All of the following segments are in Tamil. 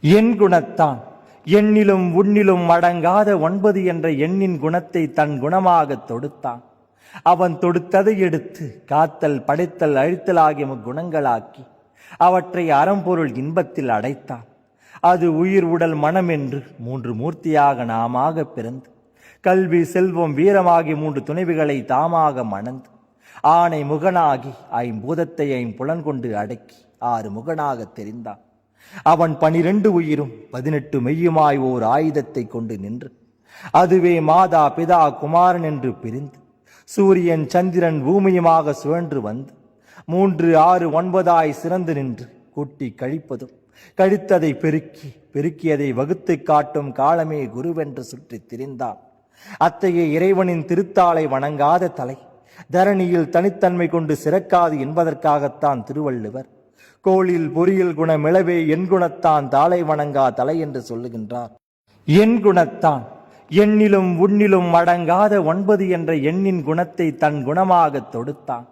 என் குணத்தான் எண்ணிலும் உன்னிலும் அடங்காத 9 என்ற எண்ணின் குணத்தை தன் குணமாகத் தொடுத்தான். அவன் தொடுத்ததை எடுத்து காத்தல், படைத்தல், அழித்தல் ஆகிய குணங்களாக்கி அவற்றை அறம்பொருள் இன்பத்தில் அடைத்தான். அது உயிர், உடல், மனம் என்று 3 மூர்த்தியாக நாமாக பிறந்து கல்வி, செல்வம், வீரமாகி 3 துணைவிகளை தாமாக மணந்து ஆணை முகனாகி 5 பூதத்தை 5 புலன்கொண்டு அடக்கி 6 முகனாக தெரிந்தான். அவன் 12 உயிரும் 18 மெய்யுமாய் ஓர் ஆயுதத்தை கொண்டு நின்று அதுவே மாதா, பிதா, குமாரன் என்று பிரிந்து சூரியன், சந்திரன், பூமியுமாக சுழன்று வந்து 3, 6, 9 சிறந்து நின்று கூட்டி கழிப்பதும் கழித்ததை பெருக்கியதை வகுத்து காட்டும் காலமே குருவென்று சுற்றி திரிந்தான். அத்தகைய இறைவனின் திருத்தாளை வணங்காத தலை தரணியில் தனித்தன்மை கொண்டு சிறக்காது என்பதற்காகத்தான் திருவள்ளுவர் கோளில் பொறியில் குணமிளவே என் குணத்தான் தாளை வணங்கா தலை என்று சொல்லுகின்றார். என் குணத்தான் எண்ணிலும் உன்னிலும் அடங்காத 9 என்ற எண்ணின் குணத்தை தன் குணமாகத் தொடுத்தான்.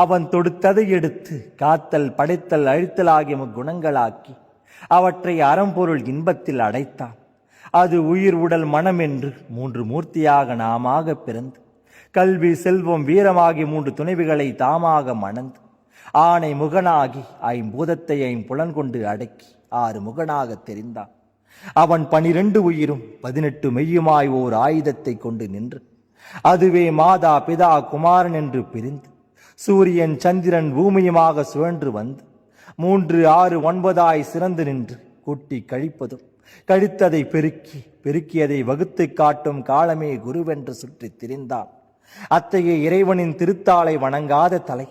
அவன் தொடுத்ததை எடுத்து காத்தல், படைத்தல், அழித்தல் ஆகிய குணங்களாக்கி அவற்றை அறம்பொருள் இன்பத்தில் அடைத்தான். அது உயிர், உடல், மனம் என்று 3 மூர்த்தியாக நாமாக பிறந்து கல்வி, செல்வம், வீரமாகி 3 துணைவிகளை தாமாக மணந்து ஆணை முகனாகி 5 பூதத்தை 5 புலன்கொண்டு அடக்கி 6 முகனாக தெரிந்தான். அவன் 12 உயிரும் 18 மெய்யுமாய் ஓர் ஆயுதத்தை கொண்டு நின்று அதுவே மாதா, பிதா, குமாரன் என்று பிரிந்து சூரியன், சந்திரன், பூமியுமாக சுழன்று வந்து 3, 6, 9 சிறந்து நின்று கூட்டி கழிப்பதும் கழித்ததை பெருக்கியதை வகுத்து காட்டும் காலமே குருவென்று சுற்றி திரிந்தான். அத்தகைய இறைவனின் திருத்தாளை வணங்காத தலை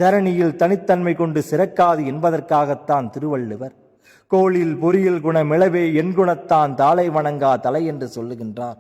தரணியில் தனித்தன்மை கொண்டு சிறக்காது என்பதற்காகத்தான் திருவள்ளுவர் கோளில் பொறியில் குணமிளவே என் குணத்தான் தாளை வணங்கா தலை என்று சொல்லுகின்றார்.